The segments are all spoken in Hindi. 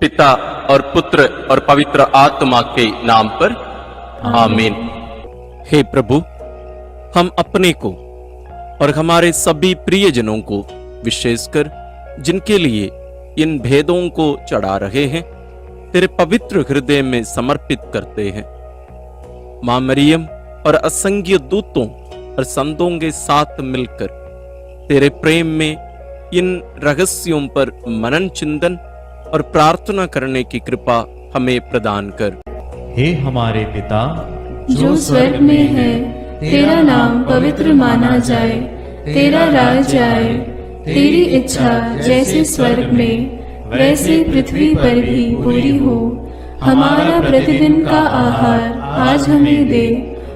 पिता और पुत्र और पवित्र आत्मा के नाम पर आमीन। हे प्रभु, हम अपने को और हमारे सभी प्रियजनों को, विशेषकर जिनके लिए इन भेदों को चढ़ा रहे हैं, तेरे पवित्र हृदय में समर्पित करते हैं। मां मरियम और असंख्य दूतों और संतों के साथ मिलकर तेरे प्रेम में इन रहस्यों पर मनन चिंतन और प्रार्थना करने की कृपा हमें प्रदान कर। हे हमारे पिता जो स्वर्ग में है, तेरा नाम पवित्र माना जाए, तेरा राज आए, तेरी इच्छा जैसे स्वर्ग में वैसे पृथ्वी पर भी पूरी हो। हमारा प्रतिदिन का आहार आज हमें दे,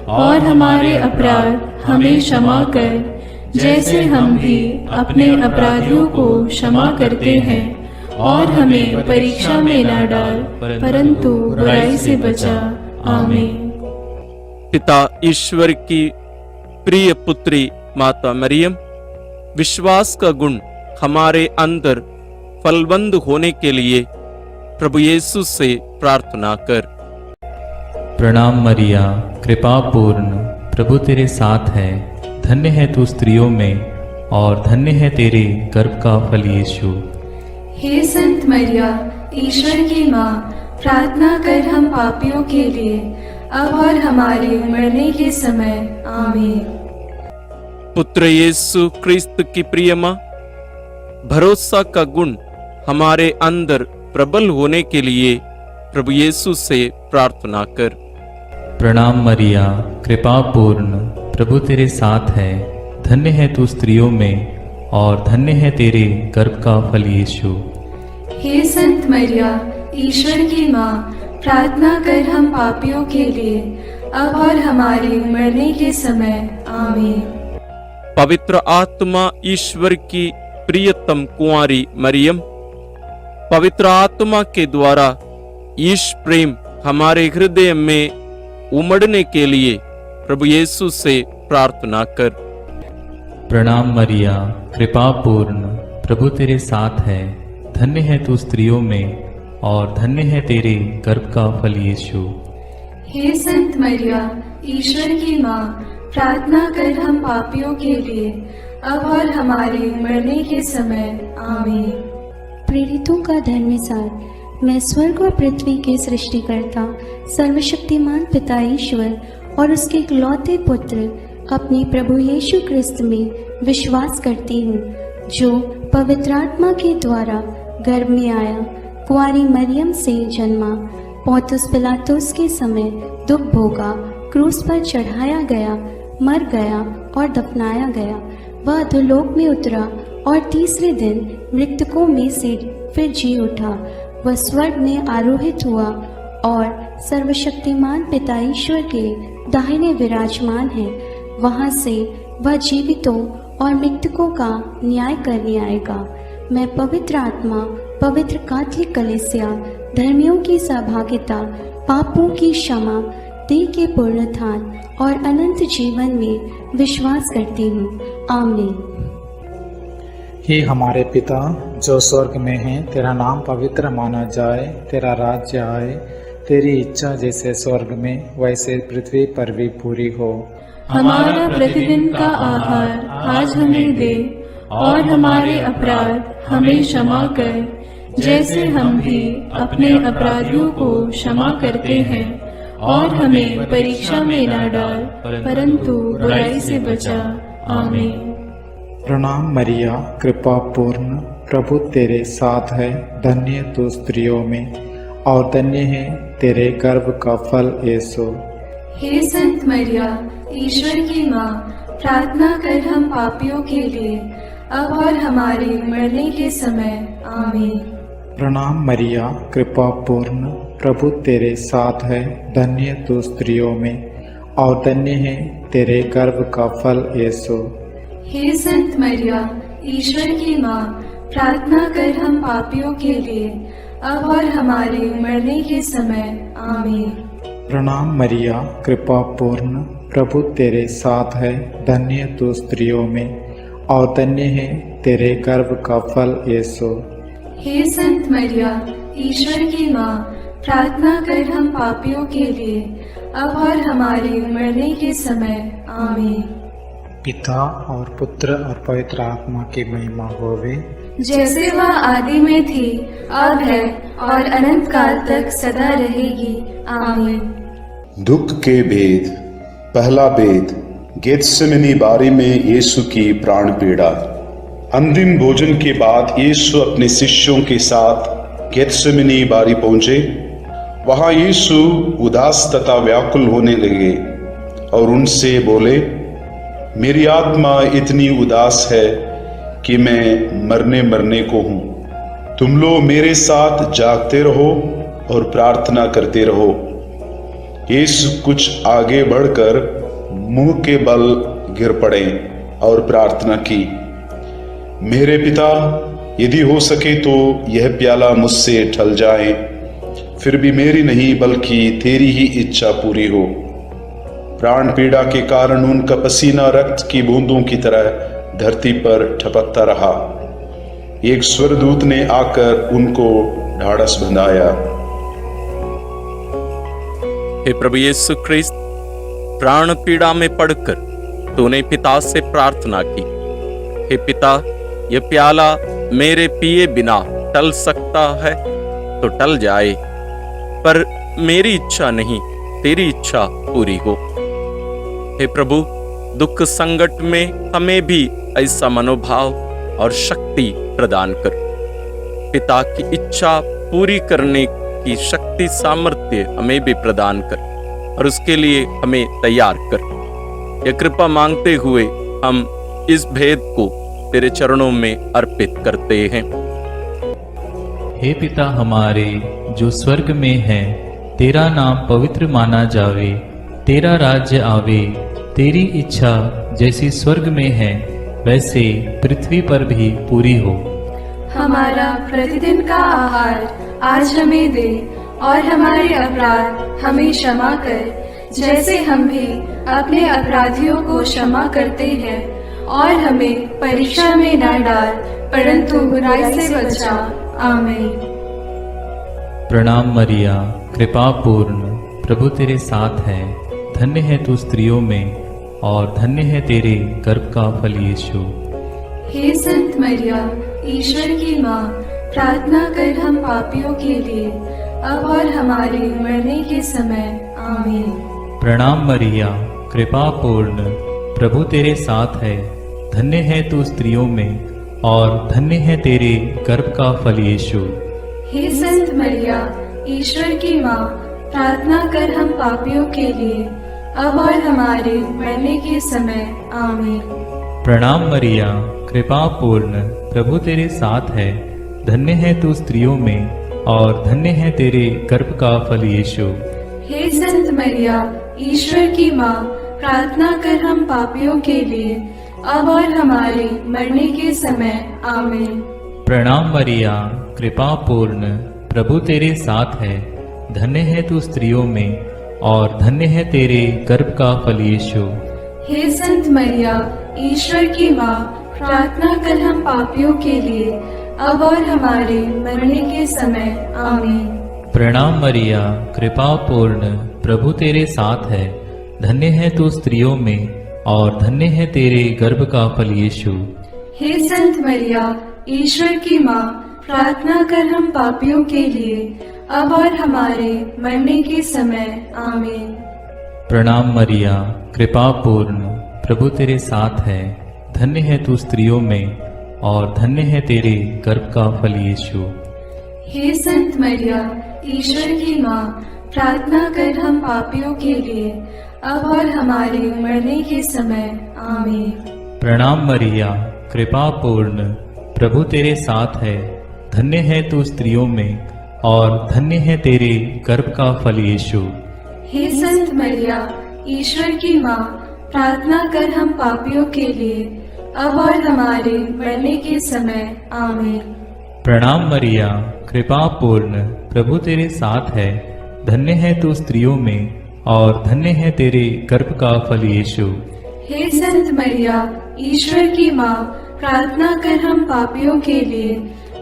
और हमारे अपराध हमें क्षमा कर, जैसे हम भी अपने अपराधियों को क्षमा करते हैं, और हमें परीक्षा में न डाल, परंतु बुराई से बचा। आमीन। पिता ईश्वर की प्रिय पुत्री माता मरियम, विश्वास का गुण हमारे अंदर फलवंत होने के लिए प्रभु यीशु से प्रार्थना कर। प्रणाम मरिया, कृपा पूर्ण, प्रभु तेरे साथ है। धन्य है तू स्त्रियों में, और धन्य है तेरे गर्भ का फल यीशु। हे संत मरिया, ईश्वर की माँ, प्रार्थना कर हम पापियों के लिए, अब और हमारे मरने के समय। आमीन। पुत्र यीशु क्रिस्त की प्रिय माँ, भरोसा का गुण हमारे अंदर प्रबल होने के लिए प्रभु यीशु से प्रार्थना कर। प्रणाम मरिया, कृपा पूर्ण, प्रभु तेरे साथ है। धन्य है तू स्त्रियों में, और धन्य है तेरे गर्भ का फल यीशु। हे संत मरिया, ईश्वर की माँ, प्रार्थना कर हम पापियों के लिए, अब और हमारे मरने के समय। आमीन। पवित्र आत्मा ईश्वर की प्रियतम कुंवारी मरियम, पवित्र आत्मा के द्वारा ईश प्रेम हमारे हृदय में उमड़ने के लिए प्रभु यीशु से प्रार्थना कर। प्रणाम मरिया, कृपा पूर्ण, प्रभु तेरे साथ है। धन्य है तू स्त्रियों में, और धन्य है तेरे गर्भ का फल यीशु। हे संत मरिया, ईश्वर की माँ, प्रार्थना कर हम पापियों के लिए, अब और हमारे मरने के समय। आमीन। प्रेरितों का धर्मसार। मैं स्वर्ग और पृथ्वी के सृष्टिकर्ता सर्वशक्तिमान पिता ईश्वर और उसके इकलौते पुत्र अपने प्रभु यीशु क्रिस्त में विश्वास करती हूँ, जो पवित्र आत्मा के द्वारा गर्भ में आया, कुंवारी मरियम से जन्मा, पोंतुस पिलातुस के समय दुख भोगा, क्रूस पर चढ़ाया गया, मर गया और दफनाया गया। वह अधोलोक में उतरा और तीसरे दिन मृतकों में से फिर जी उठा। वह स्वर्ग में आरोहित हुआ और सर्वशक्तिमान पिता ईश्वर के दाहिने विराजमान है। वहां से वह जीवितों और मृतकों का न्याय करने आएगा। मैं पवित्र आत्मा, पवित्र कैथोलिक कलीसिया, धर्मियों की सहभागिता, पापों की क्षमा, देह के पुनरुत्थान और अनंत जीवन में विश्वास करती हूँ। आमीन। हे हमारे पिता जो स्वर्ग में है, तेरा नाम पवित्र माना जाए, तेरा राज्य आए, तेरी इच्छा जैसे स्वर्ग में वैसे पृथ्वी पर भी पूरी हो। हमारा प्रतिदिन का आहार आज हमें दे, और हमारे अपराध हमें क्षमा कर, जैसे हम भी अपने अपराधियों को क्षमा करते हैं, और हमें परीक्षा में न डाल, परंतु बुराई से बचा। आमीन। प्रणाम मरिया, कृपा पूर्ण, प्रभु तेरे साथ है। धन्य तू स्त्रियों में, और धन्य है तेरे गर्भ का फल यीशु। हे संत मरिया, ईश्वर की माँ, प्रार्थना कर हम पापियों के लिए, अब और हमारे मरने के समय। आमीन। प्रणाम मरिया, कृपा पूर्ण, प्रभु तेरे साथ है। धन्य तू स्त्रियों में, और धन्य है तेरे गर्भ का फल यीशु। हे संत मरिया, ईश्वर की माँ, प्रार्थना कर हम पापियों के लिए, अब और हमारे मरने के समय। आमीन। प्रणाम मरिया, कृपा पूर्ण, प्रभु तेरे साथ है। धन्य तू स्त्रियों में, और धन्य है तेरे गर्भ का फल यीशु। हे संत मरिया, ईश्वर की माँ, प्रार्थना कर हम पापियों के लिए, अब और हमारे मरने के समय। आमीन। पिता और पुत्र और पवित्र आत्मा की महिमा होवे, जैसे वह आदि में थी, अब है और अनंत काल तक सदा रहेगी। आमीन। दुख के भेद। पहला भेद, गेत्सेमनी बारी में यीशु की प्राण पीड़ा। अंतिम भोजन के बाद यीशु अपने शिष्यों के साथ गेत्सेमनी बारी पहुंचे। वहां यीशु उदास तथा व्याकुल होने लगे और उनसे बोले, मेरी आत्मा इतनी उदास है कि मैं मरने को हूं। तुम लोग मेरे साथ जागते रहो और प्रार्थना करते रहो। यीशु कुछ आगे बढ़कर मुंह के बल गिर पड़े और प्रार्थना की, मेरे पिता, यदि हो सके तो यह प्याला मुझसे टल जाए, फिर भी मेरी नहीं बल्कि तेरी ही इच्छा पूरी हो। प्राण पीड़ा के कारण उनका पसीना रक्त की बूंदों की तरह धरती पर टपकता रहा। एक स्वर्गदूत ने आकर उनको ढाढ़स बंधाया। हे प्रभु यीशु ख्रिस्त, प्राण पीड़ा में पड़कर तूने पिता से प्रार्थना की, हे पिता, यह प्याला मेरे पिए बिना टल सकता है तो टल जाए, पर मेरी इच्छा नहीं तेरी इच्छा पूरी हो। हे प्रभु, दुख संकट में हमें भी ऐसा मनोभाव और शक्ति प्रदान कर। पिता की इच्छा पूरी करने की शक्ति सामर्थ्य हमें भी प्रदान कर और उसके लिए हमें तैयार कर। यह कृपा मांगते हुए हम इस भेद को तेरे चरणों में अर्पित करते हैं। हे पिता हमारे जो स्वर्ग में है, तेरा नाम पवित्र माना जावे, तेरा राज्य आवे, तेरी इच्छा जैसी स्वर्ग में है वैसे पृथ्वी पर भी पूरी हो। हमारा प्रतिदिन का आहार आज हमें दे और हमारे अपराध हमें क्षमा कर, जैसे हम भी अपने अपराधियों को क्षमा करते हैं, और हमें परीक्षा में न डाल, परंतु बुराई से बचा। आमीन। प्रणाम मरिया, कृपा पूर्ण, प्रभु तेरे साथ है। धन्य है तू स्त्रियों में और धन्य है तेरे गर्भ का फल यीशु। हे संत मरिया, ईश्वर की माँ, प्रार्थना कर हम पापियों के लिए, अब और हमारे मरने के समय। आमीन। प्रणाम मरिया, कृपा पूर्ण, प्रभु तेरे साथ है। धन्य है तू स्त्रियों में और धन्य है तेरे गर्भ का फल यीशु। हे संत मरिया, ईश्वर की माँ, प्रार्थना कर हम पापियों के लिए, अब और हमारे मरने के समय। आमीन। प्रणाम मरिया, कृपा पूर्ण, प्रभु तेरे साथ है। धन्य है तू स्त्रियों में और धन्य है तेरे गर्भ का फल यीशु। हे संत मरिया, ईश्वर की माँ, प्रार्थना कर हम पापियों के लिए, अब और हमारे मरने के समय। आमीन। प्रणाम मरिया, कृपा पूर्ण, प्रभु तेरे साथ है। धन्य है तू स्त्रियों में और धन्य है तेरे गर्भ का फल यीशु। हे संत मरिया, ईश्वर की माँ, प्रार्थना कर हम पापियों के लिए, अब और हमारे मरने के समय। आमीन। प्रणाम मरिया, कृपा पूर्ण, प्रभु तेरे साथ है। धन्य है तू स्त्रियों में और धन्य है तेरे गर्भ का फल यीशु। हे संत मरिया, ईश्वर की माँ, प्रार्थना कर हम पापियों के लिए, अब और हमारे मरने के समय। आमीन। प्रणाम मरिया, कृपा पूर्ण, प्रभु तेरे साथ है। धन्य है तू स्त्रियों में और धन्य है तेरे गर्भ का फल यीशु। हे संत मरिया, ईश्वर की माँ, प्रार्थना कर हम पापियों के लिए, अब और हमारे मरने के समय। आमीन। प्रणाम मरिया, कृपा पूर्ण, प्रभु तेरे साथ है। धन्य है तू स्त्रियों में और धन्य है तेरे गर्भ का फल यीशु। हे संत मरिया, ईश्वर की माँ, प्रार्थना कर हम पापियों के लिए, अब और हमारे मरने के समय। आमीन। प्रणाम मरिया, कृपा पूर्ण, प्रभु तेरे साथ है। धन्य है तू स्त्रियों में और धन्य है तेरे गर्भ का फल यीशु। हे संत मरिया, ईश्वर की माँ, प्रार्थना कर हम पापियों के लिए,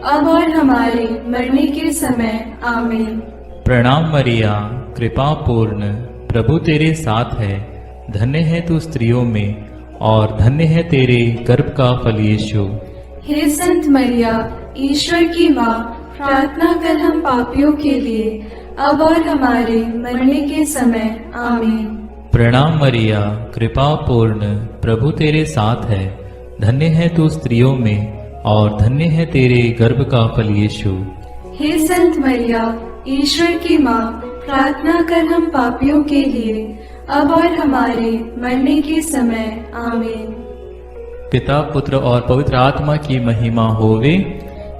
अब और हमारे मरने के समय आमीन। प्रणाम मरिया, कृपा पूर्ण, प्रभु तेरे साथ है। धन्य है तू स्त्रियों में और धन्य है तेरे गर्भ का फल यीशु। हे संत मरिया, ईश्वर की माँ, प्रार्थना कर हम पापियों के लिए, अब और हमारे मरने के समय आमीन। प्रणाम मरिया, कृपा पूर्ण, प्रभु तेरे साथ है। धन्य है तू स्त्रियों में और धन्य है तेरे गर्भ का फल यीशु। हे संत मरिया, ईश्वर की माँ, प्रार्थना कर हम पापियों के लिए, अब और हमारे मरने के समय आमीन। पिता, पुत्र और पवित्र आत्मा की महिमा होवे,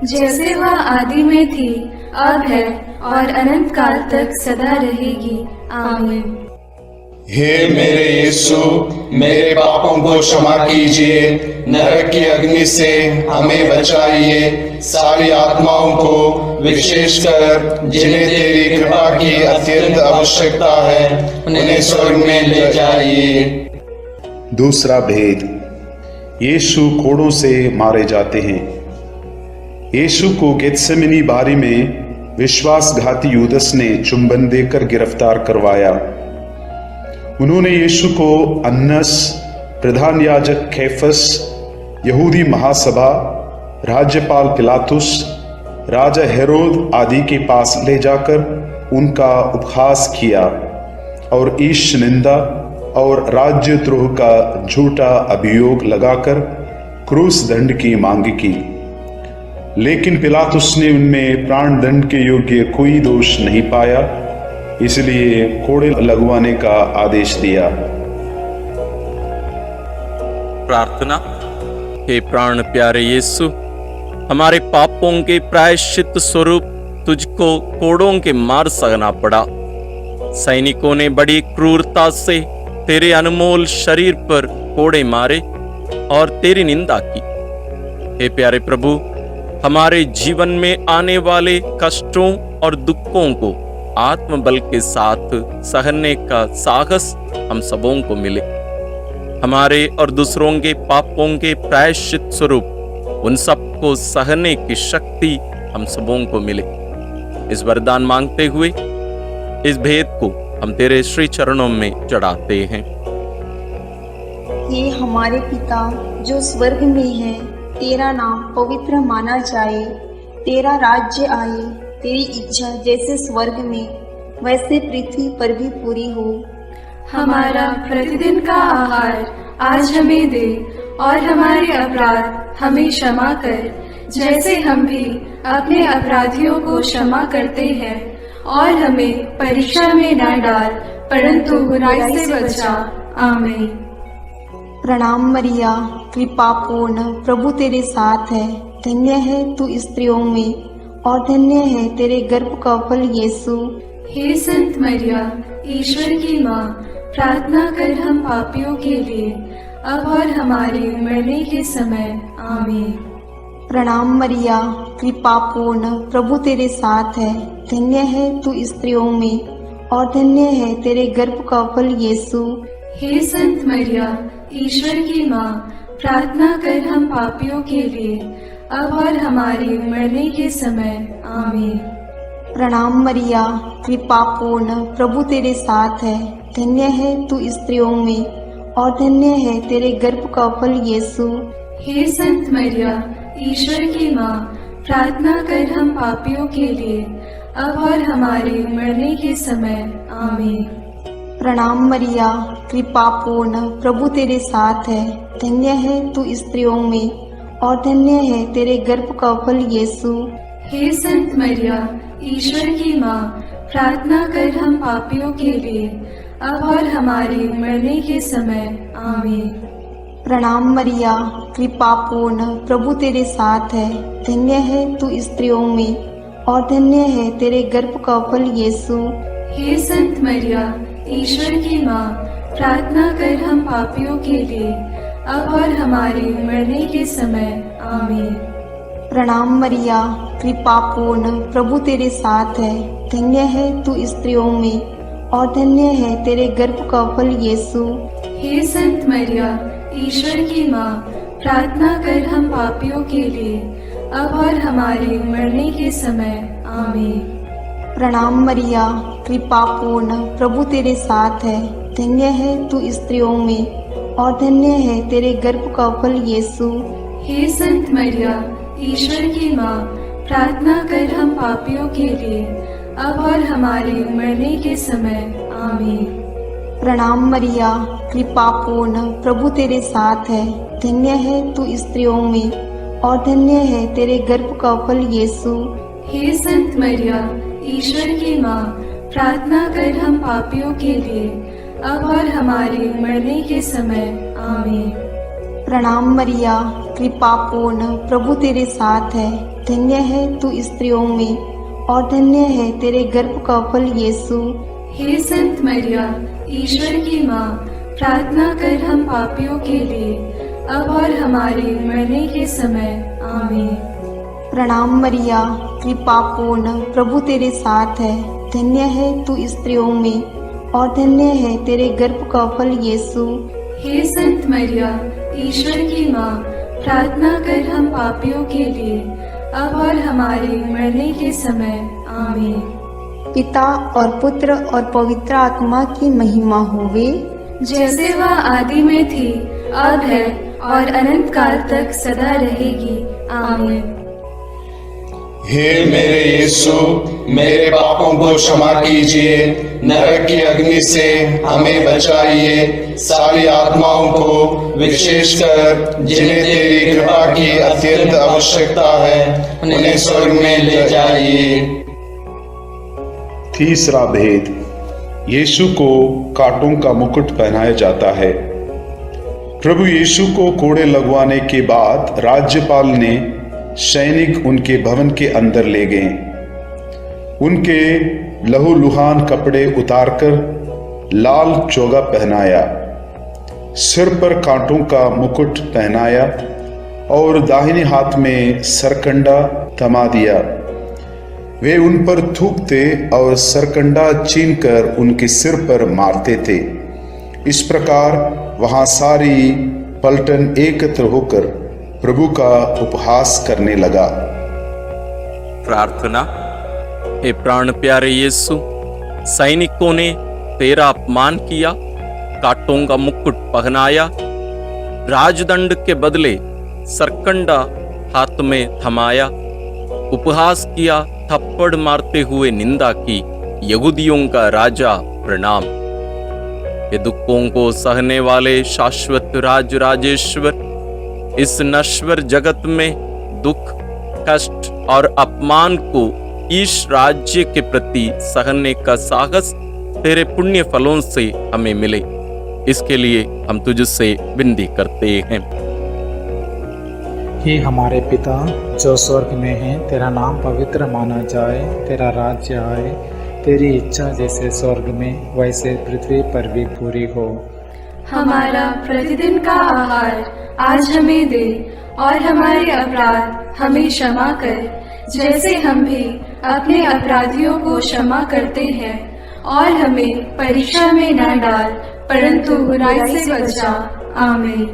जैसे वह आदि में थी, अब है और अनंत काल तक सदा रहेगी आमीन। हे मेरे यीशु, मेरे पापों को क्षमा कीजिए, नरक की अग्नि से हमें बचाइए, सारी आत्माओं को, विशेषकर जिन्हें तेरी कृपा की अत्यंत आवश्यकता है, उन्हें स्वर्ग में ले जाइए। दूसरा भेद, यीशु कोड़ों से मारे जाते हैं। यीशु को गेत्सेमनी बारी में विश्वासघाती यूदस ने चुंबन देकर गिरफ्तार करवाया। उन्होंने यीशु को अन्नस, प्रधान याजक कैफस, यहूदी महासभा, राज्यपाल पिलातुस, राजा हेरोद आदि के पास ले जाकर उनका उपहास किया और ईश निंदा और राज्यद्रोह का झूठा अभियोग लगाकर क्रूस दंड की मांग की। लेकिन पिलातुस ने उनमें प्राण दंड के योग्य कोई दोष नहीं पाया, इसलिए कोड़े लगवाने का आदेश दिया। प्रार्थना। हे प्राण प्यारे यीशु, हमारे पापों के प्रायश्चित स्वरूप तुझको कोड़ों के मार सहना पड़ा। सैनिकों ने बड़ी क्रूरता से तेरे अनमोल शरीर पर कोड़े मारे और तेरी निंदा की। हे प्यारे प्रभु, हमारे जीवन में आने वाले कष्टों और दुखों को आत्मबल के साथ सहने का साहस हम सबों को मिले। हमारे और दूसरों के पापों के प्रायश्चित स्वरूप उन सबको सहने की शक्ति हम सबों को मिले। इस वरदान मांगते हुए इस भेद को हम तेरे श्री चरणों में चढ़ाते हैं। हे हमारे पिता जो स्वर्ग में है, तेरा नाम पवित्र माना जाए, तेरा राज्य आए, तेरी इच्छा जैसे स्वर्ग में वैसे पृथ्वी पर भी पूरी हो। हमारा प्रतिदिन का आहार आज हमें दे और हमारे अपराध हमें क्षमा कर, जैसे हम भी अपने अपराधियों को क्षमा करते हैं, और हमें परीक्षा में न डाल, परंतु बुराई से बचा। आमीन। प्रणाम मरिया, कृपा पूर्ण, प्रभु तेरे साथ है। धन्य है तू स्त्रियों में और धन्य है तेरे गर्भ का फल यीशु। हे संत मरिया, ईश्वर की माँ, प्रार्थना कर हम पापियों के लिए, अब और हमारे मरने के समय आमीन। प्रणाम मरिया, कृपा पूर्ण, प्रभु तेरे साथ है। धन्य है तू स्त्रियों में और धन्य है तेरे गर्भ का फल यीशु। हे संत मरिया, ईश्वर की माँ, प्रार्थना कर हम पापियों के लिए, अब और हमारे मरने के समय आमीन। प्रणाम मरिया, कृपा पूर्ण, प्रभु तेरे साथ है। धन्य है तू स्त्रियों में और धन्य है तेरे गर्भ का फल यीशु। हे संत मरिया, ईश्वर की माँ, प्रार्थना कर हम पापियों के लिए, अब और हमारे मरने के समय आमीन। प्रणाम मरिया, कृपा पूर्ण, प्रभु तेरे साथ है। धन्य है तू स्त्रियों में और धन्य है तेरे गर्भ का फल यीशु। हे संत मरिया, ईश्वर की माँ, प्रार्थना कर हम पापियों के लिए, अब और हमारे मरने के समय आमीन। प्रणाम मरिया, कृपा पूर्ण, प्रभु तेरे साथ है। धन्य है तू स्त्रियों में और धन्य है तेरे गर्भ का फल यीशु। हे संत मरिया, ईश्वर की माँ, प्रार्थना कर हम पापियों के लिए, अब और हमारे मरने के समय आमीन। प्रणाम मरिया, कृपा पूर्ण, प्रभु तेरे साथ है। धन्य है तू स्त्रियों में और धन्य है तेरे गर्भ का फल यीशु। हे संत मरिया, ईश्वर की माँ, प्रार्थना कर हम पापियों के लिए, अब और हमारे मरने के समय आमीन। प्रणाम मरिया, कृपा पूर्ण, प्रभु तेरे साथ है। धन्य है तू स्त्रियों में और धन्य है तेरे गर्भ का फल यीशु। हे संत मरिया, ईश्वर की माँ, प्रार्थना कर हम पापियों के लिए, अब और हमारे मरने के समय आमीन। प्रणाम मरिया, कृपा पूर्ण, प्रभु तेरे साथ है। धन्य है तू स्त्रियों में और धन्य है तेरे गर्भ का फल यीशु। हे संत मरिया, ईश्वर की माँ, प्रार्थना कर हम पापियों के लिए, अब और हमारे मरने के समय आमीन। प्रणाम मरिया, कृपा पूर्ण, प्रभु तेरे साथ है। धन्य है तू स्त्रियों में और धन्य है तेरे गर्भ का फल यीशु। हे संत मरिया, ईश्वर की माँ, प्रार्थना कर हम पापियों के लिए, अब और हमारे मरने के समय आमीन। प्रणाम मरिया, कृपा पूर्ण, प्रभु तेरे साथ है। धन्य है तू स्त्रियों में और धन्य है तेरे गर्भ का फल यीशु। हे संत मरिया, ईश्वर की माँ, प्रार्थना कर हम पापियों के लिए, अब और हमारे मरने के समय आमीन। पिता और पुत्र और पवित्र आत्मा की महिमा होवे, जैसे वह आदि में थी, अब है और अनंत काल तक सदा रहेगी आमीन। हे मेरे यीशु, मेरे पापों को क्षमा कीजिए, नरक की अग्नि से हमें बचाइए, सारी आत्माओं को, विशेषकर जिन्हें तेरी कृपा की अत्यंत आवश्यकता है, उन्हें स्वर्ग में ले जाइए। तीसरा भेद, यीशु को कांटों का मुकुट पहनाया जाता है। प्रभु यीशु को कोड़े लगवाने के बाद राज्यपाल ने सैनिक उनके भवन के अंदर ले गए। उनके लहूलुहान कपड़े उतारकर लाल चोगा पहनाया, सिर पर कांटों का मुकुट पहनाया और दाहिने हाथ में सरकंडा थमा दिया। वे उन पर थूकते और सरकंडा छीनकर उनके सिर पर मारते थे। इस प्रकार वहां सारी पलटन एकत्र होकर प्रभु का उपहास करने लगा। प्रार्थना। हे प्राण प्यारे यीशु, सैनिकों ने तेरा अपमान किया, कांटों का मुकुट पहनाया, राजदंड के बदले सरकंडा हाथ में थमाया, उपहास किया, थप्पड़ मारते हुए निंदा की, यहूदियों का राजा प्रणाम। ये दुखों को सहने वाले शाश्वत राज राजेश्वर, इस नश्वर जगत में दुख, कष्ट और अपमान को ईश राज्य के प्रति सहने का साहस तेरे पुण्य फलों से हमें मिले, इसके लिए हम तुझसे विनती करते हैं। हे हमारे पिता जो स्वर्ग में है, तेरा नाम पवित्र माना जाए, तेरा राज्य आए, तेरी इच्छा जैसे स्वर्ग में वैसे पृथ्वी पर भी पूरी हो। हमारा प्रतिदिन का आहार आज हमें दे और हमारे अपराध हमें क्षमा कर, जैसे हम भी अपने अपराधियों को क्षमा करते हैं, और हमें परीक्षा में न डाल, परंतु बुराई से बचा। आमीन।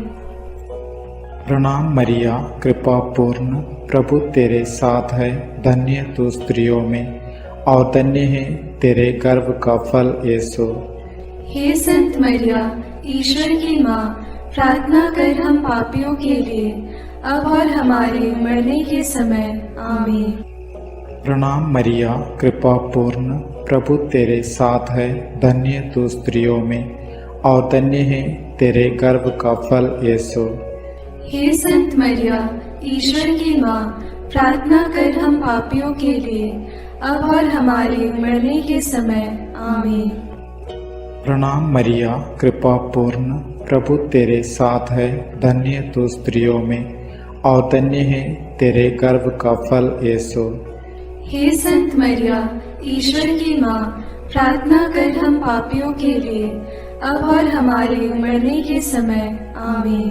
प्रणाम मरिया, कृपा पूर्ण, प्रभु तेरे साथ है। धन्य तू स्त्रियों में और धन्य है तेरे गर्भ का फल यीशु। हे संत मरिया, ईश्वर की माँ, प्रार्थना कर हम पापियों के लिए, अब और हमारे मरने के समय आमीन। प्रणाम मरिया, कृपा पूर्ण, प्रभु तेरे साथ है। धन्य तू स्त्रियों में और धन्य है तेरे गर्भ का फल यीशु। हे संत मरिया, ईश्वर की माँ, प्रार्थना कर हम पापियों के लिए, अब और हमारे मरने के समय आमीन। प्रणाम मरिया, कृपा पूर्ण, प्रभु तेरे साथ है। धन्य तू स्त्रियों में और धन्य है तेरे गर्भ का फल यीशु। हे संत मरिया, ईश्वर की माँ, प्रार्थना कर हम पापियों के लिए, अब और हमारे मरने के समय आमीन।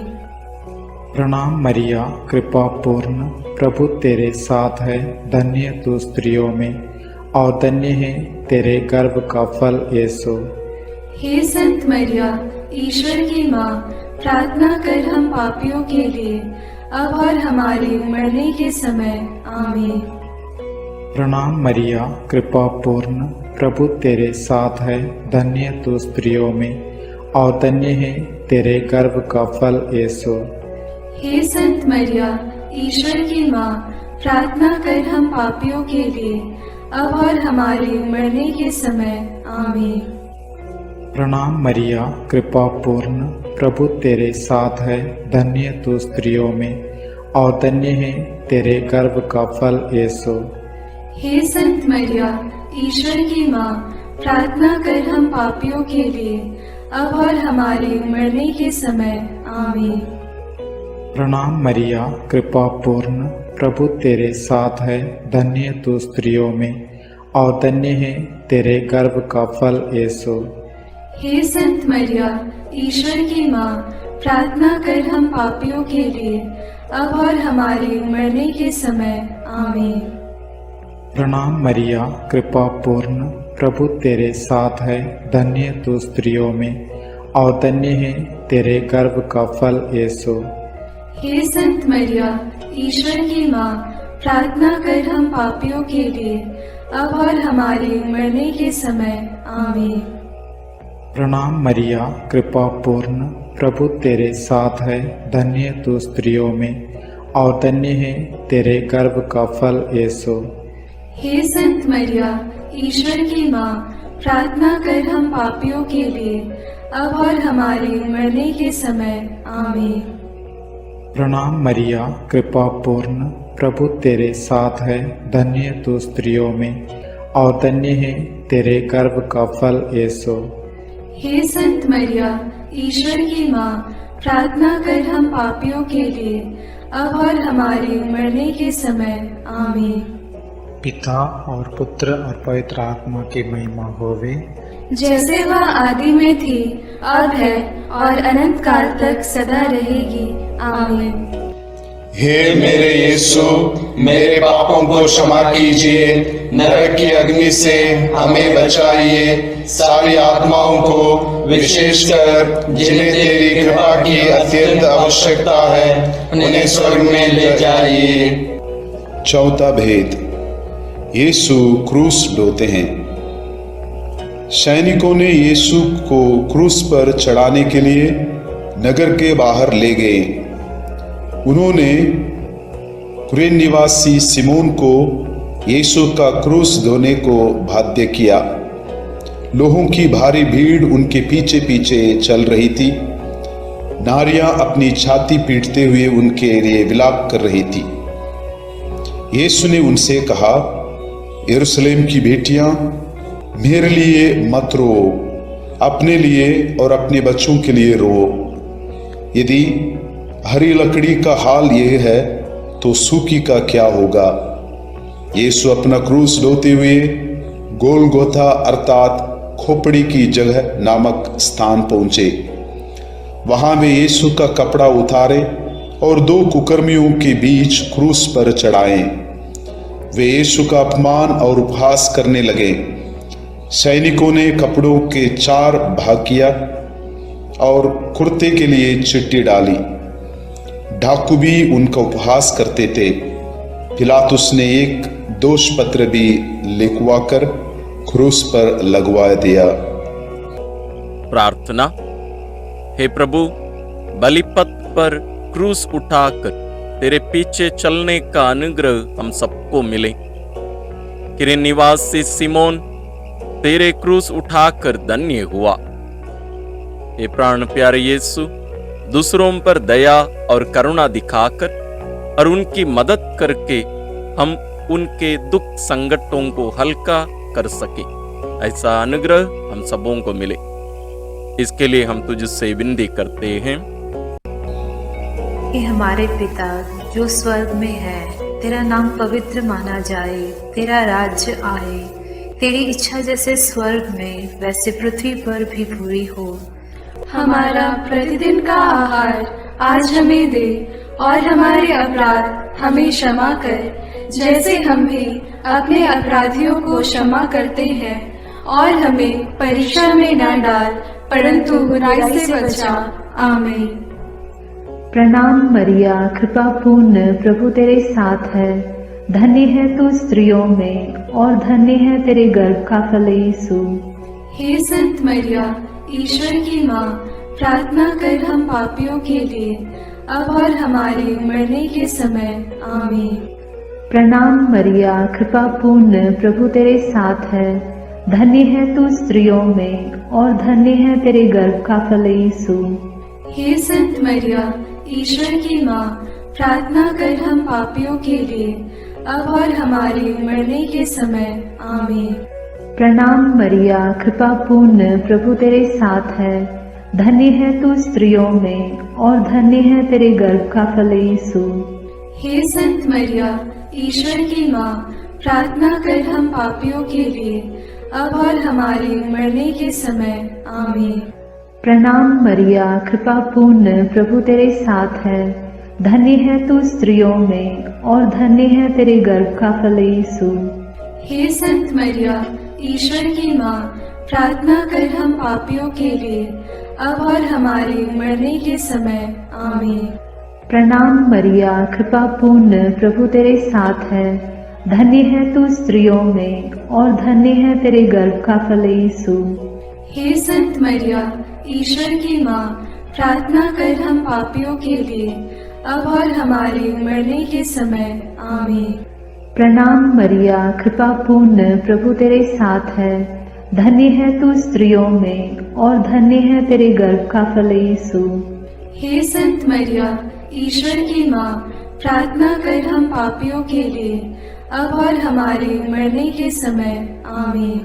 प्रणाम मरिया, कृपा पूर्ण, प्रभु तेरे साथ है। धन्य तू स्त्रियों में और धन्य है तेरे गर्भ का फल यीशु। हे संत मरिया, ईश्वर की माँ, प्रार्थना कर हम पापियों के लिए, अब और हमारे मरने के समय आमीन। प्रणाम मरिया, कृपा पूर्ण, प्रभु तेरे साथ है, धन्य तू स्त्रियों में और धन्य है तेरे गर्भ का फल यीशु। हे संत मरिया, ईश्वर की माँ, प्रार्थना कर हम पापियों के लिए, अब और हमारे मरने के समय आमीन। प्रणाम मरिया, कृपा पूर्ण, प्रभु तेरे साथ है, धन्य तू स्त्रियों में और धन्य है तेरे गर्भ का फल यीशु। हे संत मरिया, ईश्वर की माँ, प्रार्थना कर हम पापियों के लिए, अब और हमारे मरने के समय आमीन। प्रणाम मरिया, कृपा पूर्ण, प्रभु तेरे साथ है, धन्य तू स्त्रियों में और धन्य है तेरे गर्भ का फल यीशु। हे संत मरिया, ईश्वर की माँ, प्रार्थना कर हम पापियों के लिए, अब और हमारे मरने के समय आमीन। प्रणाम मरिया, कृपा पूर्ण, प्रभु तेरे साथ है, धन्य तू स्त्रियों में और धन्य है तेरे गर्भ का फल यीशु। हे संत मरिया, ईश्वर की माँ, प्रार्थना कर हम पापियों के लिए, अब और हमारे मरने के समय आमीन। प्रणाम मरिया, कृपा पूर्ण, प्रभु तेरे साथ है, धन्य तू स्त्रियों में और धन्य है तेरे गर्भ का फल यीशु। हे संत मरिया, ईश्वर की माँ, प्रार्थना कर हम पापियों के लिए, अब और हमारे मरने के समय आमीन। प्रणाम मरिया, कृपा पूर्ण, प्रभु तेरे साथ है, धन्य तू स्त्रियों में और धन्य है तेरे गर्भ का फल यीशु। हे संत मरिया, ईश्वर की माँ, प्रार्थना कर हम पापियों के लिए, अब और हमारे मरने के समय आमीन। पिता और पुत्र और पवित्र आत्मा की महिमा होवे, जैसे वह आदि में थी, अब है और अनंत काल तक सदा रहेगी आमीन। हे मेरे यीशु, मेरे पापों को क्षमा कीजिए, नरक की अग्नि से हमें बचाइए, सारी आत्माओं को विशेषकर जिन्हें तेरी कृपा की अत्यंत आवश्यकता है उन्हें स्वर्ग में ले जाइए। चौथा भेद, यीशु क्रूस ढोते हैं। सैनिकों ने यीशु को क्रूस पर चढ़ाने के लिए नगर के बाहर ले गए। उन्होंने कुरेन निवासी सिमोन को यीशु का क्रूस ढोने को बाध्य किया। लोगों की भारी भीड़ उनके पीछे पीछे चल रही थी। नारियां अपनी छाती पीटते हुए उनके लिए विलाप कर रही थी। यीशु ने उनसे कहा, यरूशलेम की बेटियां, मेरे लिए मत रो, अपने लिए और अपने बच्चों के लिए रो। यदि हरी लकड़ी का हाल यह है तो सूखी का क्या होगा। यीशु अपना क्रूस ढोते हुए गोलगोथा अर्थात खोपड़ी की जगह नामक स्थान पहुंचे। वहां वे यीशु का कपड़ा उतारे और दो कुकर्मियों के बीच क्रूस पर चढ़ाए। वे यीशु का अपमान और उपहास करने लगे। सैनिकों ने कपड़ों के 4 भाग किया और कुर्ते के लिए चिट्ठी डाली। डाकू भी उनका उपहास करते थे। पिलातुस ने एक दोष पत्र भी लिखवाकर क्रूस पर लगवा दिया। प्रार्थना। हे प्रभु, बलिपथ पर क्रूस उठाकर तेरे पीछे चलने का अनुग्रह हम सबको मिले। कुरेन निवासी सिमोन तेरे क्रूस उठाकर धन्य हुआ। हे प्राण प्यारे यीशु, दूसरों पर दया और करुणा दिखाकर और उनकी मदद करके हम उनके दुख संकटों को हल्का कर सके, ऐसा अनुग्रह हम सबों को मिले। इसके लिए हम तुझसे विनती करते हैं। हे हमारे पिता जो स्वर्ग में है, तेरा नाम पवित्र माना जाए, तेरा राज्य आए, तेरी इच्छा जैसे स्वर्ग में वैसे पृथ्वी पर भी पूरी हो। हमारा प्रतिदिन का आहार आज हमें दे और हमारे अपराध हमें क्षमा कर, जैसे हम भी अपने अपराधियों को क्षमा करते हैं, और हमें परीक्षा में न डाल परंतु बुराई से बचा। आमीन। प्रणाम मरिया, कृपा पूर्ण, प्रभु तेरे साथ है। धन्य है तू स्त्रियों में और धन्य है तेरे गर्भ का फल यीशु। हे संत मरिया, ईश्वर की माँ, प्रार्थना कर हम पापियों के लिए, अब और हमारे मरने के समय। आमीन। प्रणाम मरिया, कृपा पूर्ण, प्रभु तेरे साथ है। धन्य है तू स्त्रियों में और धन्य है तेरे गर्भ का फल यीशु। हे संत मरिया, ईश्वर की माँ, प्रार्थना कर हम पापियों के लिए, अब और हमारे मरने के समय। आमीन। प्रणाम मरिया, कृपा पूर्ण, प्रभु तेरे साथ है। धन्य है तू स्त्रियों में और धन्य है तेरे गर्भ का फल यीशु। हे संत मरिया, ईश्वर की माँ, प्रार्थना कर हम पापियों के लिए, अब और हमारे मरने के समय। आमीन। प्रणाम मरिया, कृपा पूर्ण, प्रभु तेरे साथ है। धन्य है तू स्त्रियों में और धन्य है तेरे गर्भ का फल यीशु। हे संत मरिया, ईश्वर की माँ, प्रार्थना कर हम पापियों के लिए, अब और हमारे मरने के समय। आमीन। प्रणाम मरिया, कृपा पूर्ण, प्रभु तेरे साथ है। धन्य है तू स्त्रियों में और धन्य है तेरे गर्भ का फल यीशु। हे संत मरिया, ईश्वर की माँ, प्रार्थना कर हम पापियों के लिए, अब और हमारे मरने के समय। आमीन। प्रणाम मरिया, कृपा पूर्ण, प्रभु तेरे साथ है। धन्य है तू स्त्रियों में और धन्य है तेरे गर्भ का फल यीशु। हे संत मरिया, ईश्वर की माँ, प्रार्थना कर हम पापियों के लिए, अब और हमारे मरने के समय। आमीन।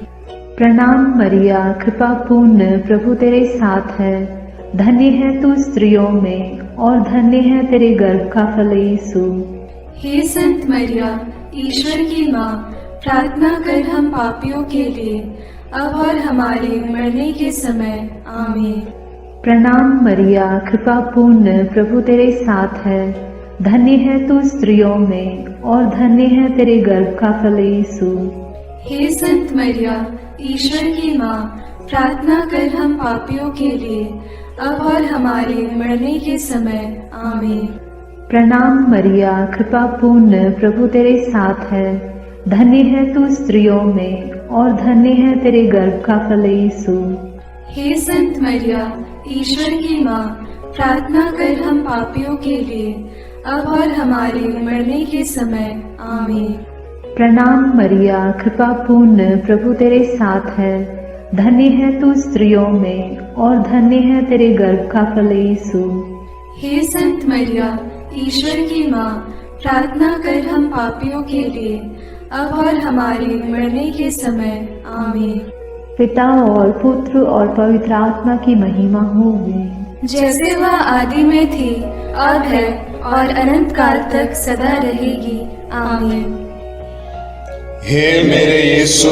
प्रणाम मरिया, कृपा पूर्ण, प्रभु तेरे साथ है। धन्य है तू स्त्रियों में और धन्य है तेरे गर्भ का फल यीशु। हे संत मरिया, ईश्वर की माँ, प्रार्थना कर हम पापियों के लिए, अब और हमारे मरने के समय। आमीन। प्रणाम मरिया, कृपा पूर्ण, प्रभु तेरे साथ है। धन्य है तू स्त्रियों में और धन्य है तेरे गर्भ का फल यीशु। हे संत मरिया, ईश्वर की माँ, प्रार्थना कर हम पापियों के लिए, अब और हमारे मरने के समय। आमीन। प्रणाम मरिया, कृपा पूर्ण, प्रभु तेरे साथ है। धन्य है तू स्त्रियों में और धन्य है तेरे गर्भ का फल यीशु। हे संत मरिया, ईश्वर की माँ, प्रार्थना कर हम पापियों के लिए, अब और हमारे मरने के समय। आमीन। प्रणाम मरिया, कृपा पूर्ण, प्रभु तेरे साथ है। धन्य है तू स्त्रियों में और धन्य है तेरे गर्भ का फल यीशु। हे संत मरिया, ईश्वर की माँ, प्रार्थना कर हम पापियों के लिए, अब और हमारे मरने के समय। आमीन। पिता और पुत्र और पवित्र आत्मा की महिमा होगी, जैसे वह आदि में थी और है और अनंत काल तक सदा रहेगी। आमीन। हे मेरे यीशु,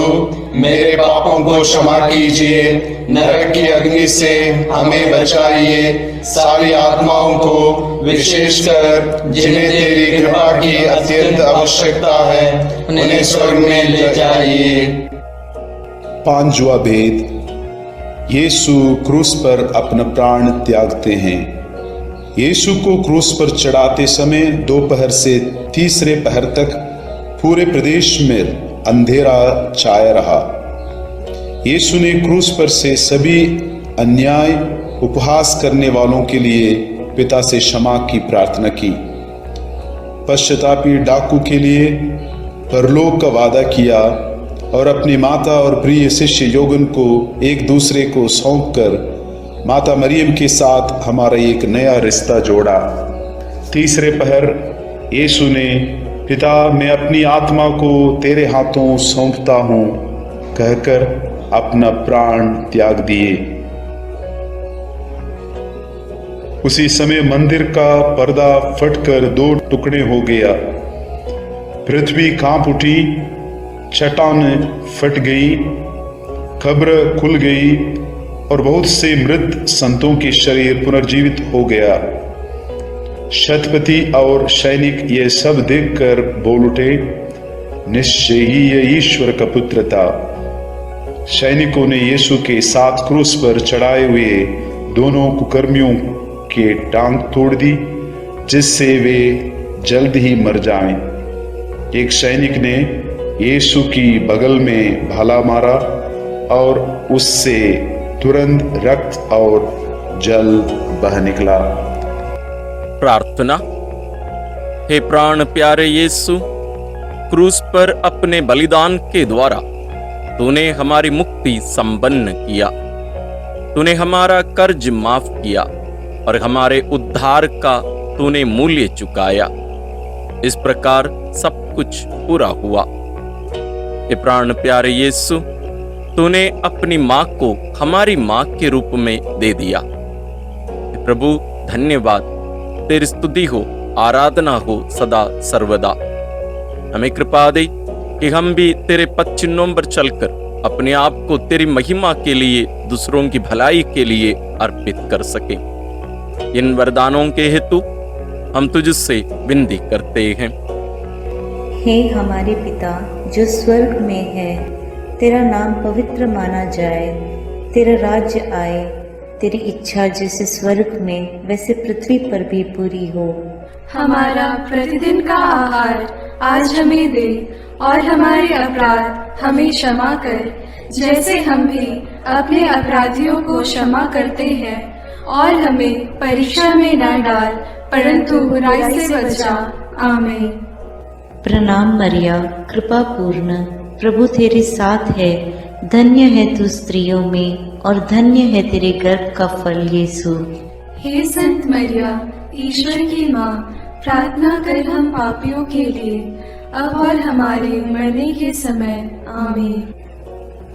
मेरे पापों को क्षमा कीजिए, नरक की अग्नि से हमें बचाइए, सारी आत्माओं को विशेषकर जिन्हें तेरी कृपा की अत्यंत आवश्यकता है उन्हें स्वर्ग में ले जाइए। पांचवा भेद, यीशु क्रूस पर अपना प्राण त्यागते हैं। यीशु को क्रूस पर चढ़ाते समय दोपहर से तीसरे पहर तक पूरे प्रदेश में अंधेरा छाया रहा। यीशु ने क्रूस पर से सभी अन्याय उपहास करने वालों के लिए पिता से क्षमा की प्रार्थना की। पश्चातापी डाकू के लिए परलोक का वादा किया और अपनी माता और प्रिय शिष्य योगन को एक दूसरे को सौंपकर माता मरियम के साथ हमारा एक नया रिश्ता जोड़ा। तीसरे पहर यीशु ने पिता, मैं अपनी आत्मा को तेरे हाथों सौंपता हूँ कहकर अपना प्राण त्याग दिए। उसी समय मंदिर का पर्दा फटकर दो टुकड़े हो गया। पृथ्वी कांप उठी, चट्टान फट गई, कब्र खुल गई और बहुत से मृत संतों के शरीर पुनर्जीवित हो गया। शतपति और सैनिक ये सब देखकर बोल उठे, निश्चय ही ये ईश्वर का पुत्र था। सैनिकों ने यीशु के साथ क्रूस पर चढ़ाए हुए दोनों कुकर्मियों के टांग तोड़ दी जिससे वे जल्द ही मर जाएं। एक सैनिक ने यीशु की बगल में भाला मारा और उससे तुरंत रक्त और जल बह निकला। प्रार्थना। हे प्राण प्यारे यीशु, क्रूस पर अपने बलिदान के द्वारा तूने हमारी मुक्ति संपन्न किया। तूने हमारा कर्ज माफ किया और हमारे उद्धार का तूने मूल्य चुकाया। इस प्रकार सब कुछ पूरा हुआ। हे प्राण प्यारे यीशु, तूने अपनी मां को हमारी मां के रूप में दे दिया। हे प्रभु, धन्यवाद। तेरी स्तुति हो, आराधना हो सदा सर्वदा। हमें कृपा दे कि हम भी तेरे पद चिन्हों पर चलकर अपने आप को तेरी महिमा के लिए, दूसरों की भलाई के लिए अर्पित कर सके। इन वरदानों के हेतु हम तुझसे विनती करते हैं। हे हमारे पिता जो स्वर्ग में है, तेरा नाम पवित्र माना जाए, तेरा राज्य आए, तेरी इच्छा जैसे स्वर्ग में वैसे पृथ्वी पर भी पूरी हो। हमारा प्रतिदिन का आहार आज हमें दे और हमारे अपराध हमें क्षमा कर, जैसे हम भी अपने अपराधियों को क्षमा करते हैं, और हमें परीक्षा में न डाल परंतु बुराई से बचा। आमीन। प्रणाम मरिया, कृपा पूर्ण, प्रभु तेरे साथ है, धन्य है तू स्त्रियों में और धन्य है तेरे गर्भ का फल यीशु। हे संत मरिया, ईश्वर की माँ, प्रार्थना कर हम पापियों के लिए, अब और हमारे मरने के समय। आमीन।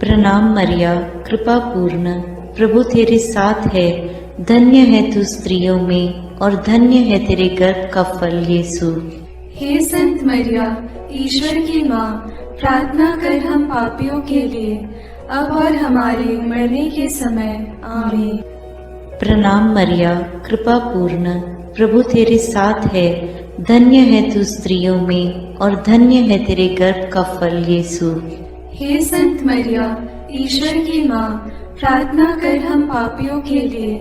प्रणाम मरिया, कृपा पूर्ण, प्रभु तेरे साथ है, धन्य है तू स्त्रियों में और धन्य है तेरे गर्भ का फल यीशु। हे संत मरिया, ईश्वर की माँ, प्रार्थना कर हम पापियों के लिए, अब और हमारे मरने के समय। आमीन। प्रणाम मरिया, कृपा पूर्ण, प्रभु तेरे साथ है, धन्य है तू स्त्रियों में और धन्य है तेरे गर्भ का फल यीशु। हे संत मरिया, ईश्वर की माँ, प्रार्थना कर हम पापियों के लिए,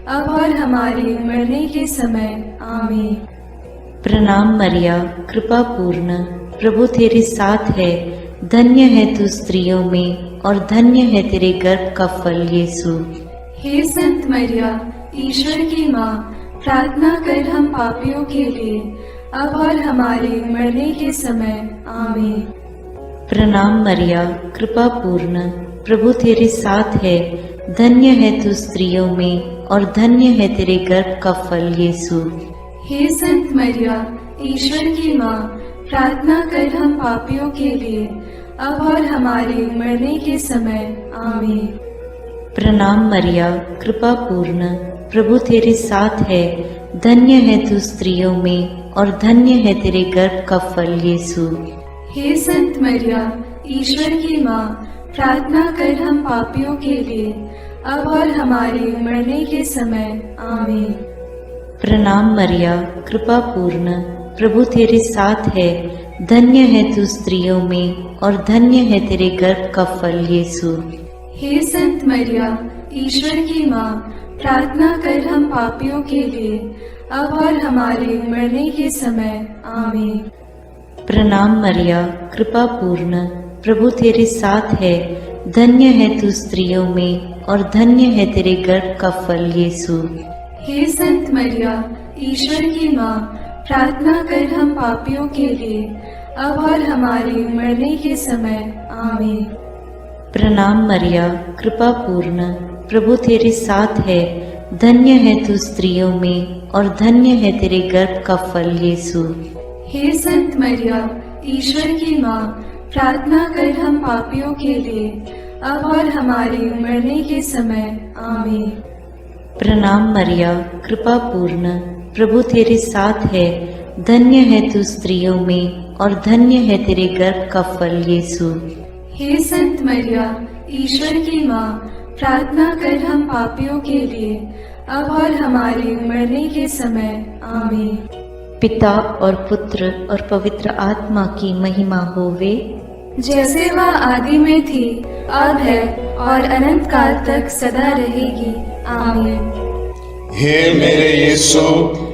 अब और हमारे मरने के समय। आमीन। प्रणाम मरिया, कृपा पूर्ण, प्रभु तेरे साथ है, धन्य है तू स्त्रियों में और धन्य है तेरे गर्भ का फल यीशु। हे संत मरिया, ईश्वर की माँ, प्रार्थना कर हम पापियों के लिए, अब और हमारे मरने के समय। आमीन। प्रणाम मरिया, कृपा पूर्ण, प्रभु तेरे साथ है, धन्य है तू स्त्रियों में और धन्य है तेरे गर्भ का फल यीशु। हे संत मरिया, ईश्वर की माँ, प्रार्थना कर हम पापियों के लिए, अब और हमारे मरने के समय। आमीन। प्रणाम मरिया, कृपा पूर्ण, प्रभु तेरे साथ है, धन्य है तू स्त्रियों में और धन्य है तेरे गर्भ का फल यीशु। हे संत मरिया, ईश्वर की माँ, प्रार्थना कर हम पापियों के लिए, अब और हमारे मरने के समय। आमीन। प्रणाम मरिया, कृपा पूर्ण, प्रभु तेरे साथ है, धन्य है तू स्त्रियों में और धन्य है तेरे गर्भ का फल यीशु। हे संत मरिया, ईश्वर की माँ, प्रार्थना कर हम पापियों के लिए, अब और हमारे मरने के समय। आमीन। प्रणाम मरिया, कृपा पूर्ण, प्रभु तेरे साथ है, धन्य है तू स्त्रियों में और धन्य है तेरे गर्भ का फल यीशु। हे संत मरिया, ईश्वर की माँ, प्रार्थना कर हम पापियों के लिए, अब और हमारे मरने के समय। आमीन। प्रणाम मरिया, कृपा पूर्ण, प्रभु तेरे साथ है, धन्य है तू स्त्रियों में और धन्य है तेरे गर्भ का फल यीशु। हे संत मरिया, ईश्वर की माँ, प्रार्थना कर हम पापियों के लिए, अब और हमारे मरने के समय। आमीन। प्रणाम मरिया, कृपा पूर्ण, प्रभु तेरे साथ है, धन्य है तू स्त्रियों में और धन्य है तेरे गर्भ का फल यीशु। हे संत मरिया, ईश्वर की माँ, प्रार्थना कर हम पापियों के लिए, अब और हमारे मरने के समय। आमीन। पिता और पुत्र और पवित्र आत्मा की महिमा होवे, जैसे वह आदि में थी, अब है और अनंत काल तक सदा रहेगी। आमीन। हे मेरे यीशु,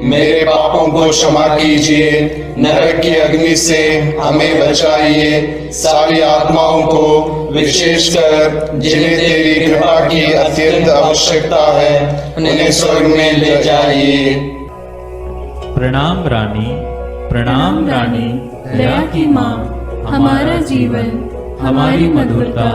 मेरे पापों को क्षमा कीजिए, नरक की अग्नि से हमें बचाइए, सारी आत्माओं को विशेषकर जिन्हें तेरी कृपा की अत्यंत आवश्यकता है उन्हें स्वर्ग में ले जाइए। प्रणाम रानी, प्रणाम रानी, दया की माँ, हमारा जीवन, हमारी मधुरता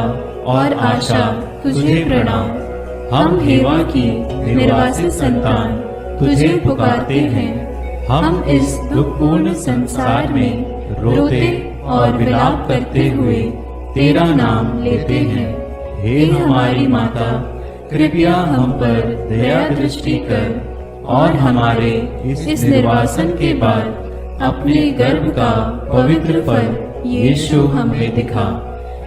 और आशा तुझे प्रणाम। हम हेवा की निर्वासित संतान तुझे पुकारते हैं। हम इस दुखपूर्ण संसार में रोते और विलाप करते हुए तेरा नाम लेते हैं। हे हमारी माता, कृपया हम पर दया दृष्टि कर और हमारे इस निर्वासन के बाद अपने गर्भ का पवित्र फल यीशु हमें दिखा।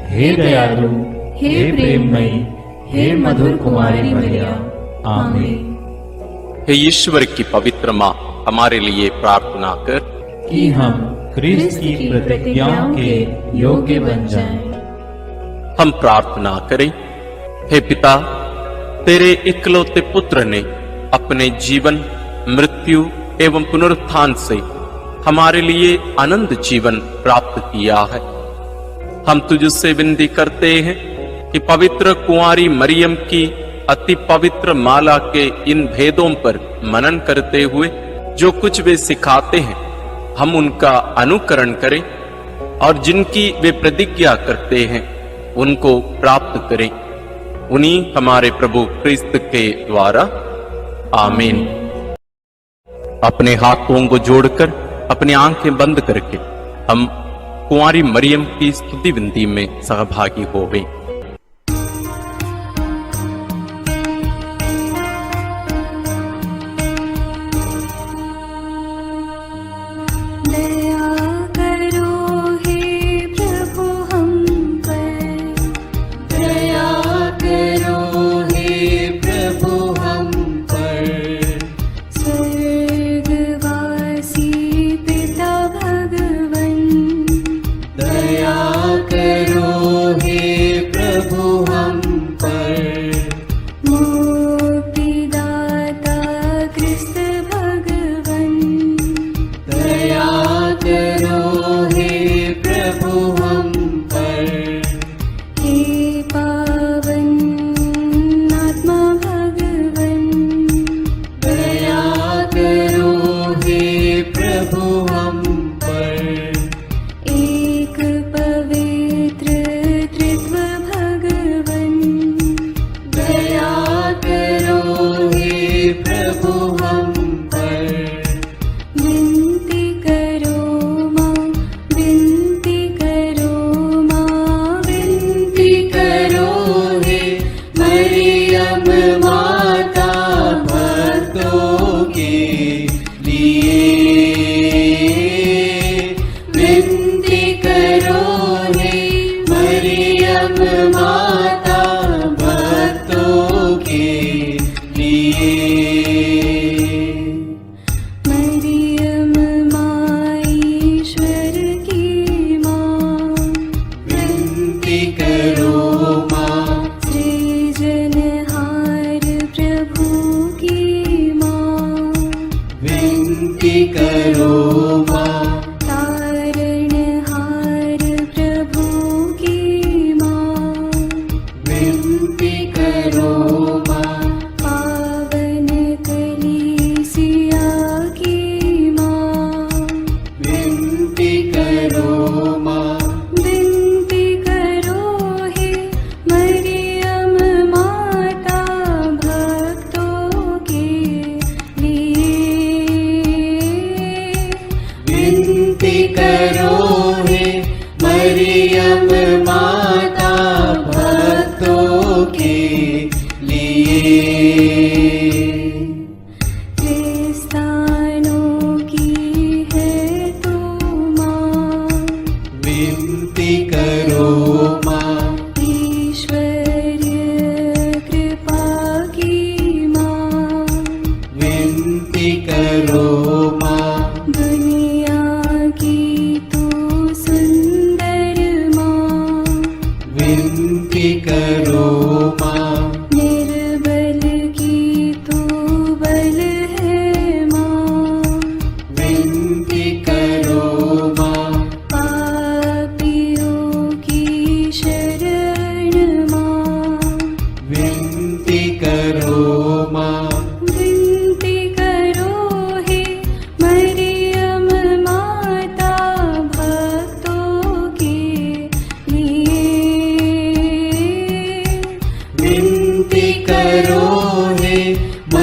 हे दयालु, हे प्रेममयी, हे मधुर कुमारी मरिया, आमीन। हे ईश्वर की पवित्र माँ, हमारे लिए प्रार्थना कर कि हम क्रिस्त की प्रतिज्ञाओं के योग्य बन जाएं। हम प्रार्थना करें। हे पिता, तेरे इकलौते पुत्र ने अपने जीवन, मृत्यु एवं पुनरुत्थान से हमारे लिए अनंत जीवन प्राप्त किया है। हम तुझसे विनती करते हैं कि पवित्र कुंवारी मरियम की अति पवित्र माला के इन भेदों पर मनन करते हुए जो कुछ वे सिखाते हैं, हम उनका अनुकरण करें और जिनकी वे प्रतिज्ञा करते हैं उनको प्राप्त करें। उन्हीं हमारे प्रभु क्रिस्त के द्वारा, आमीन। अपने हाथों को जोड़कर अपनी आंखें बंद करके हम कुंवारी मरियम की स्तुति विनती में सहभागी होवें। करो माँ, निर्बल की तू बल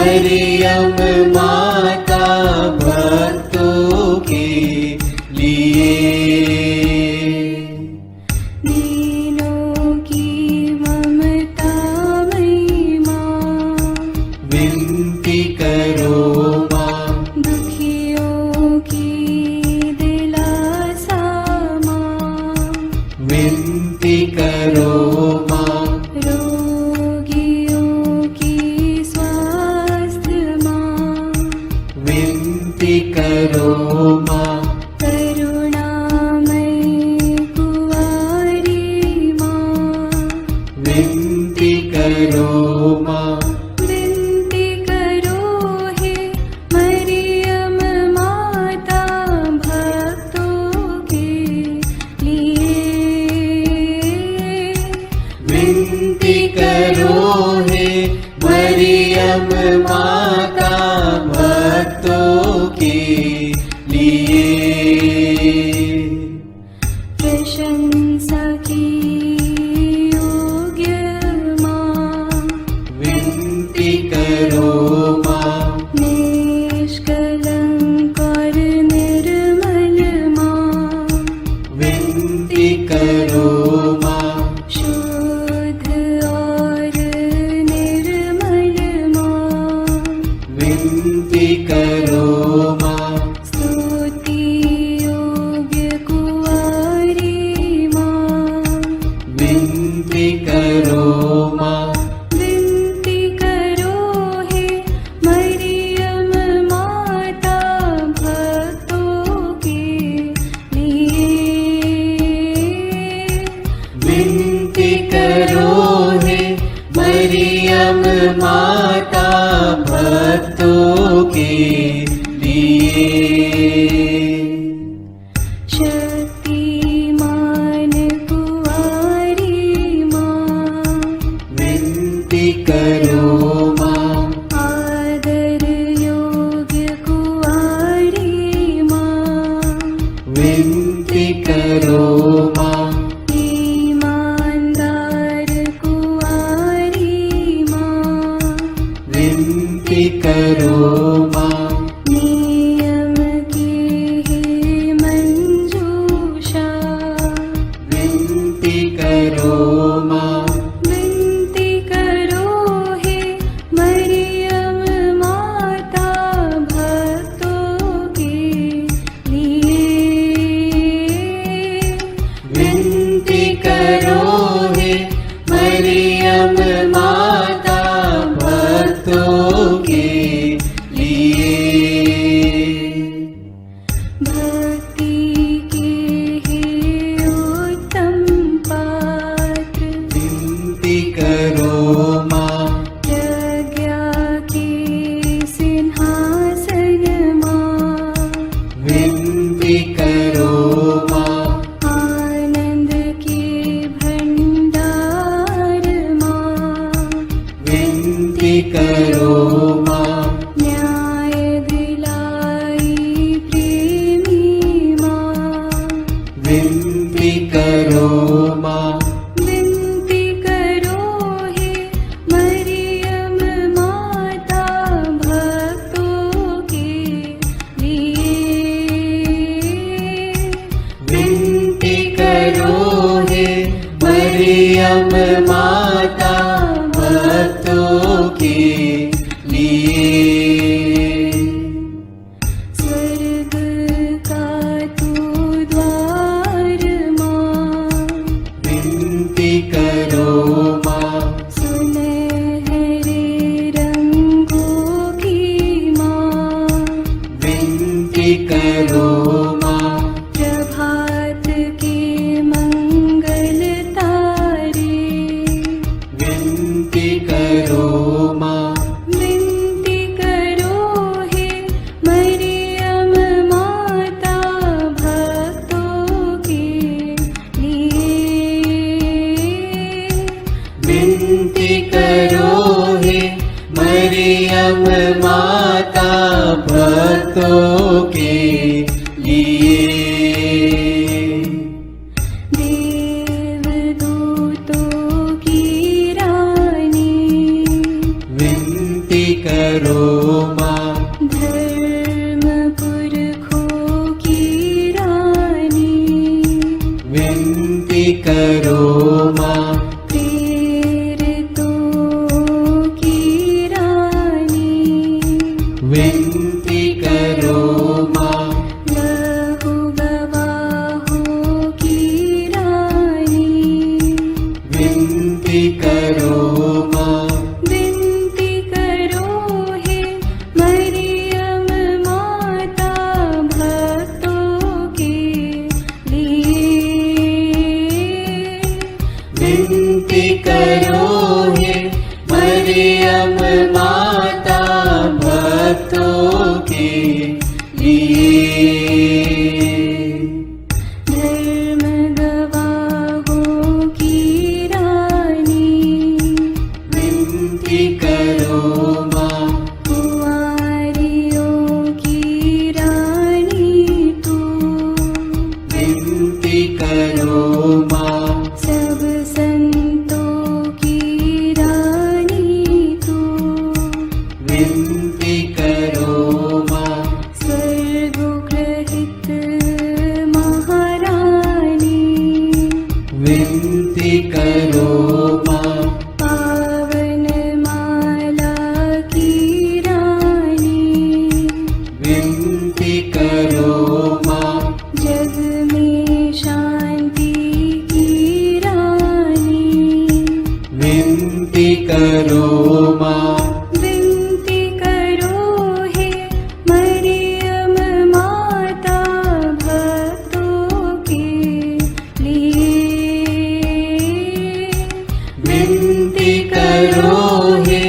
मरियम माता भक्तों के लिए। दीनों की ममता मई माँ, विनती करो माँ। दुखियों की दिलासा माँ, विनती करो माँ। रोगियों की स्वास्थ्य माँ, विनती करो माँ। करुणामयी कुंवारी माँ, विनती करो माँ। विनती करो हे मरियम माता भक्तों के लिए। विनती करो हे मरियम माता भक्तों के लिए। प्रशंसा की योग्य माँ, विनती करो माँ। निष्कलंक और निर्मल माँ, विनती करो माँ। शुद्ध और निर्मल माँ, विनती करो माँ। स्तुति योग्य कुंवारी माँ, विनती करो माँ। विनती करो हे मरियम माता भक्तों के लिए। विनती करो हे मरियम माता भक्तों के लिए। शक्तिमान कुंवारी माँ, विनती करो माँ। आदर योग्य कुंवारी माँ, विनती करो माँ। ईमानदार कुंवारी माँ, विनती करो माँ। नियम की हे मंजूषा, विनती करो माँ। विनती करो हे मरियम माता भक्तों के लिए। विनती करो हे मरियम माता भक्तों के लिए। भक्ति के हे उत्तम पात्र, विनती करो माँ। प्रज्ञा के सिंहासन माँ, विनती करो माँ। आनंद के भंडार माँ, विनती करो माँ। न्याय दिलाई प्रेमी माँ, विनती करो माँ। विनती करो हे मरियम माता भक्तों के लिए। विनती करो हे मरियम माता भक्तों के लिए। स्वर्ग का तू द्वार माँ, विनती करो माँ। सुनहरे रंगों की माँ, विनती करो माँ। प्रभात के मंगल तारे, विनती करो माँ। विनती करो हे मरियम माता भक्तों के लिए। विनती करो हे मरियम माता भक्तों के लिए। देवदूतों की रानी, विनती करो विनती करो माँ तीर्थों की रानी, विनती करो माँ लहू गवाहों की रानी, विनती करो माँ विनती करो हे मरियम माता भक्तों के लिए। विनती करो हे मरियम माता भक्तों के लिए। धर्म गवाहों की रानी, विनती करो माँ कुंवारियों की रानी तू, विनती करो माँ सब संतों की रानी तू, विनती करो माँ स्वर्गोग्रहित महारानी, विनती करो माँ पावन माला की रानी, विनती करो माँ जग में शांति की रानी, विनती करो माँ विनती करो हे मरियम माता भक्तों के लिए। विनती करो हे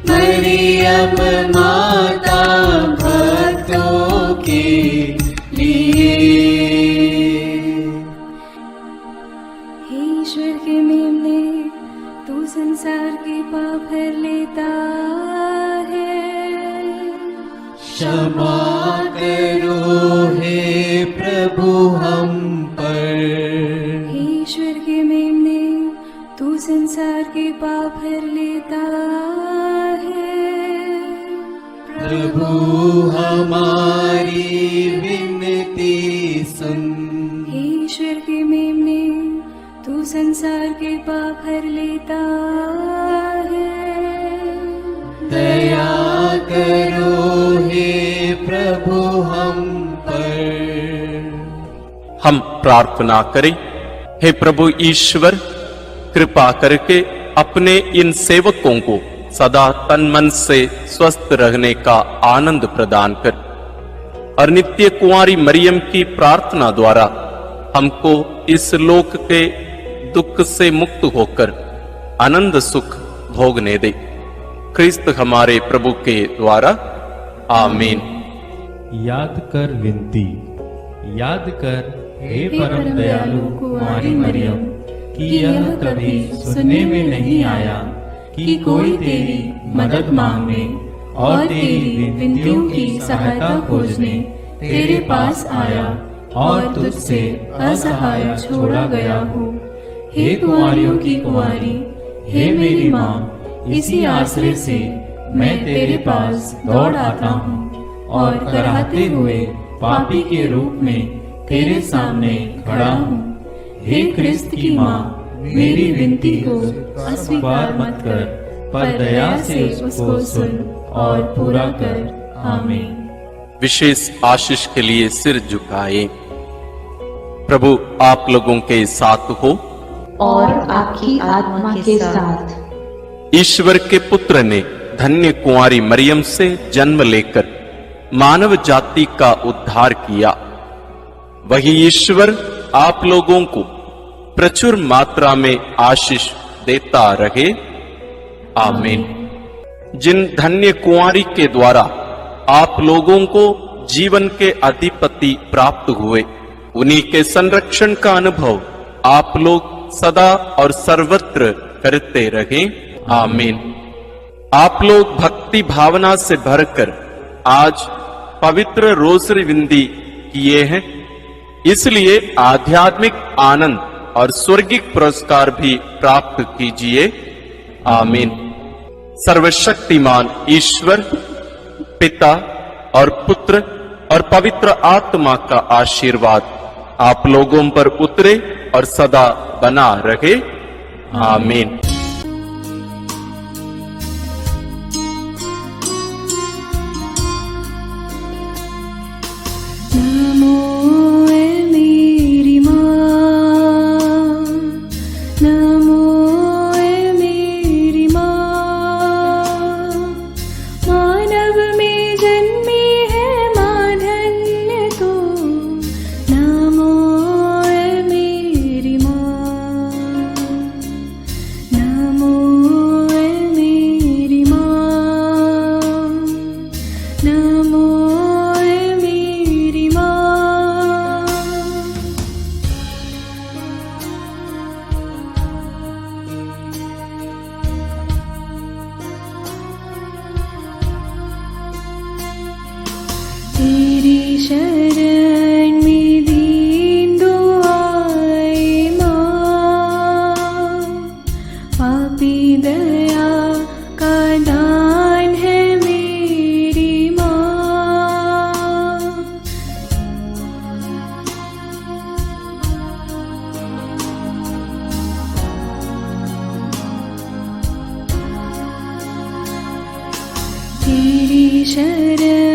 मरियम माता भक्तों के लिए। हे ईश्वर के मेमने, तू संसार के पाप हर लेता है। क्षमा करो हे प्रभु हम पर। हे ईश्वर के मेमने, तू संसार के पाप हर लेता है। प्रभु हमारी विनती सुन। हे ईश्वर के मेमने, तू संसार के पाप हर लेता है। दया करो हे प्रभु हम पर। हम प्रार्थना करें। हे प्रभु ईश्वर, कृपा करके अपने इन सेवकों को सदा तन मन से स्वस्थ रहने का आनंद प्रदान कर और नित्य कुंवारी मरियम की प्रार्थना द्वारा हमको इस लोक के दुख से मुक्त होकर आनंद सुख भोगने दे। क्रिस्त हमारे प्रभु के द्वारा आमीन। याद कर विनती। याद कर हे परम दयालु कुंवारी मरियम कि यह कभी सुनने में नहीं आया कि कोई तेरी मदद मांगने और तेरी विनतियों की सहायता खोजने तेरे पास आया और तुझसे असहाय छोड़ा गया हूँ। हे कुंवारियों की कुंवारी, हे मेरी माँ, इसी आश्रय से मैं तेरे पास दौड़ आता हूँ और कराहते हुए पापी के रूप में तेरे सामने खड़ा हूँ। हे क्रिस्त की माँ, मेरी विनती को अस्वीकार मत कर, पर दया से उसको सुन और पूरा कर। आमीन। विशेष आशीष के लिए सिर झुकाए। प्रभु आप लोगों के साथ हो और आपकी आत्मा के साथ। ईश्वर के पुत्र ने धन्य कुंवारी मरियम से जन्म लेकर मानव जाति का उद्धार किया। वही ईश्वर आप लोगों को प्रचुर मात्रा में आशीष देता रहे। आमीन। जिन धन्य कुंवारी के द्वारा आप लोगों को जीवन के अधिपति प्राप्त हुए, उन्हीं के संरक्षण का अनुभव आप लोग सदा और सर्वत्र करते रहें। आमीन। आप लोग भक्ति भावना से भरकर आज पवित्र रोसरी विंदी किए हैं, इसलिए आध्यात्मिक आनंद और स्वर्गिक पुरस्कार भी प्राप्त कीजिए। आमीन। सर्वशक्तिमान ईश्वर पिता और पुत्र और पवित्र आत्मा का आशीर्वाद आप लोगों पर उतरे और सदा बना रहे। आमीन। तेरी शरण में दीन दुआए माँ, पापी दया का दान है मेरी माँ। तेरी शरण